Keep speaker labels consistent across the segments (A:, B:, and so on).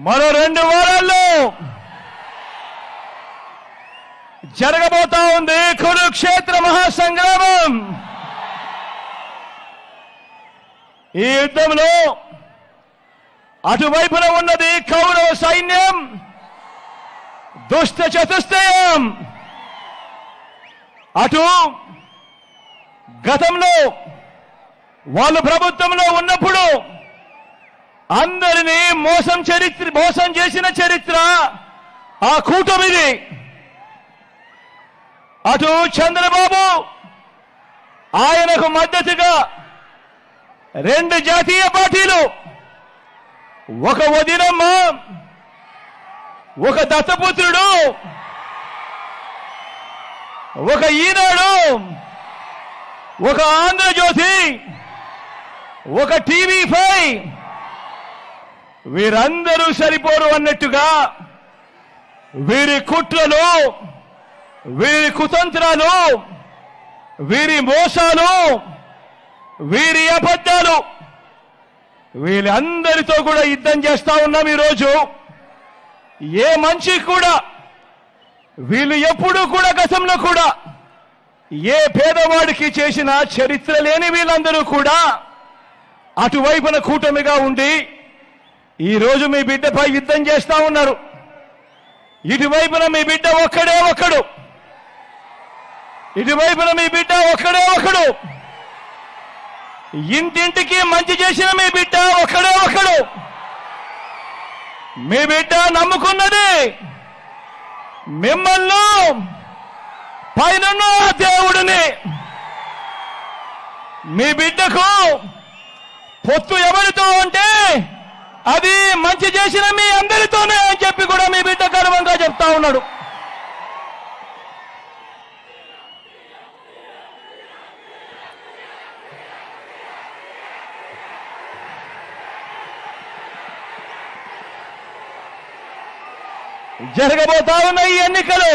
A: మరో 2 వారాల్లో జరగబోతా ఉంది కురుక్షేత్ర మహాసంగ్రామం. ఈ యుద్ధంలో అటువైపున ఉన్నది కౌరవ సైన్యం, దుష్ట చతుష్టయం. అటు గతంలో వాళ్ళు ప్రభుత్వంలో ఉన్నప్పుడు అందరినీ మోసం చేసిన చరిత్ర ఆ కూటమిది. అటు చంద్రబాబు, ఆయనకు మద్దతుగా 2 జాతీయ పార్టీలు, ఒక వదినమ్మ, ఒక దత్తపుత్రుడు, ఒక ఈనాడు, ఒక ఆంధ్రజ్యోతి, ఒక టీవీ5, వీరందరూ సరిపోరు అన్నట్టుగా వీరి కుట్రలు, వీరి కుతంత్రాలు, వీరి మోసాలు, వీరి అబద్ధాలు, వీళ్ళందరితో కూడా యుద్ధం చేస్తా ఉన్నాం. ఈరోజు ఏ మనిషి కూడా, వీళ్ళు ఎప్పుడూ కూడా గతంలో కూడా ఏ పేదవాడికి చేసిన చరిత్ర లేని వీళ్ళందరూ కూడా అటువైపున కూటమిగా ఉండి ఈరోజు మీ బిడ్డపై యుద్ధం చేస్తా ఉన్నారు. ఇటువైపున మీ బిడ్డ ఒక్కడే ఒక్కడు, ఇటువైపున మీ బిడ్డ ఒక్కడే ఒకడు, ఇంటింటికి మంచి చేసిన మీ బిడ్డ ఒక్కడే ఒకడు. మీ బిడ్డ నమ్ముకున్నది మిమ్మల్ని, పైన దేవుడిని. మీ బిడ్డకు పొత్తు ఎవరితో అంటే అది మంచి చేసిన మీ అందరితోనే అని చెప్పి కూడా మీ బిడ్డ గర్వంగా చెప్తా ఉన్నాడు. జరగబోతా ఉన్న ఈ ఎన్నికలు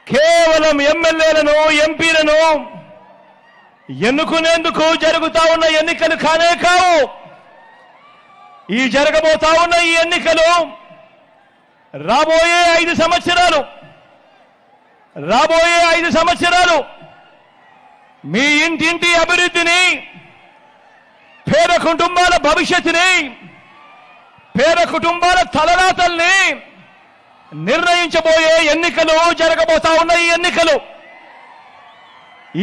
A: కేవలం ఎమ్మెల్యేలను, ఎంపీలను ఎన్నుకునేందుకు జరుగుతా ఉన్న ఎన్నికలు కానే కావు. ఈ జరగబోతా ఉన్న ఈ ఎన్నికలు రాబోయే 5 సంవత్సరాలు మీ ఇంటింటి అభివృద్ధిని, పేద కుటుంబాల భవిష్యత్తుని, పేద కుటుంబాల తలరాతల్ని నిర్ణయించబోయే ఎన్నికలు జరగబోతా ఉన్న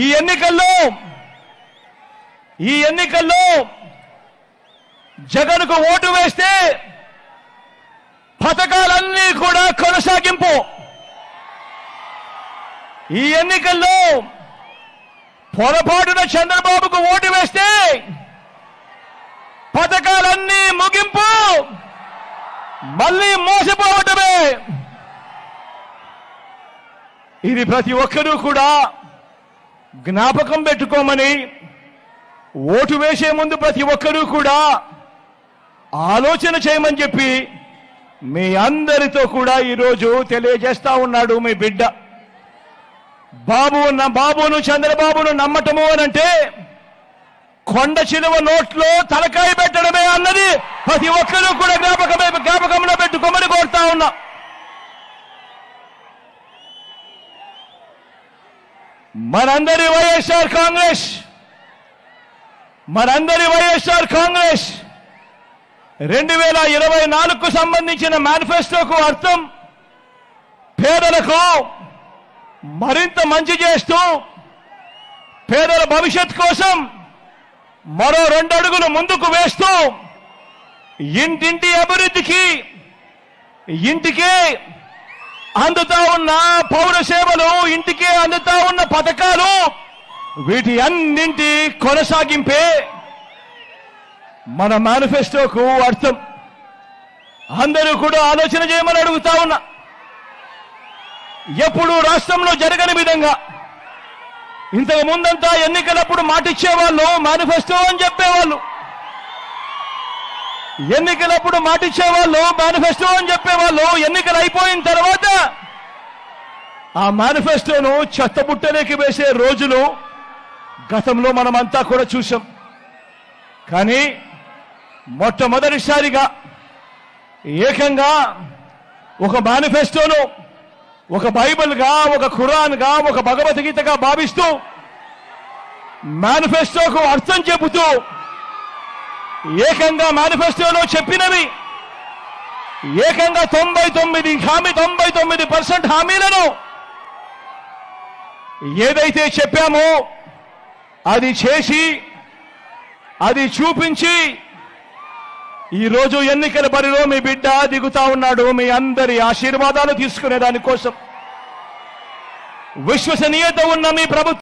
A: ఈ ఎన్నికల్లో జగన్కు ఓటు వేస్తే పథకాలన్నీ కూడా కొనసాగింపు. ఈ ఎన్నికల్లో పొరపాటున చంద్రబాబుకు ఓటు వేస్తే పథకాలన్నీ ముగింపు, మళ్ళీ మోసపోవటమే. ఇది ప్రతి ఒక్కరూ కూడా జ్ఞాపకం పెట్టుకోమని, ఓటు వేసే ముందు ప్రతి ఒక్కరూ కూడా ఆలోచన చేయమని చెప్పి మీ అందరితో కూడా ఈరోజు తెలియజేస్తా ఉన్నాడు మీ బిడ్డ. బాబును చంద్రబాబును నమ్మటము అనంటే కొండ చిలువ నోట్లో తలకాయ పెట్టడమే అన్నది ప్రతి ఒక్కరూ కూడా జ్ఞాపకంలో పెట్టుకోమని కోరుతా ఉన్నా. మనందరి వైఎస్ఆర్ కాంగ్రెస్ 2024కు సంబంధించిన మేనిఫెస్టోకు అర్థం పేదలకు మరింత మంచి చేస్తూ, పేదల భవిష్యత్ కోసం మరో 2 అడుగులు ముందుకు వేస్తూ, ఇంటింటి అభివృద్ధికి, ఇంటికే అందుతా ఉన్న పౌర సేవలు, ఇంటికే అందుతా ఉన్న పథకాలు, వీటి అన్నింటి కొనసాగింపే మన మేనిఫెస్టోకు అర్థం. అందరూ కూడా ఆలోచన చేయమని అడుగుతా ఉన్నా. ఎప్పుడు రాష్ట్రంలో జరగని విధంగా ఇంతకు ముందంతా ఎన్నికలప్పుడు మాటిచ్చేవాళ్ళు, మేనిఫెస్టో అని చెప్పేవాళ్ళు. ఎన్నికలప్పుడు మాటిచ్చేవాళ్ళు, మేనిఫెస్టో అని చెప్పేవాళ్ళు. ఎన్నికలు అయిపోయిన తర్వాత ఆ మేనిఫెస్టోను చెత్తబుట్టలోకి వేసే రోజులు గతంలో మనమంతా కూడా చూసాం. కానీ మొట్టమొదటిసారిగా ఏకంగా ఒక మేనిఫెస్టోను ఒక బైబిల్గా, ఒక ఖురాన్గా, ఒక భగవద్గీతగా భావిస్తూ మేనిఫెస్టోకు అర్థం చెబుతూ ఏకంగా మేనిఫెస్టోలో చెప్పినవి ఏకంగా 99% హామీలను ఏదైతే చెప్పామో అది చేసి అది చూపించి ఈరోజు ఎన్నికల బరిలో మీ బిడ్డ దిగుతా ఉన్నాడు. మీ అందరి ఆశీర్వాదాలు తీసుకునే దానికోసం విశ్వసనీయత ఉన్న మీ ప్రభుత్వం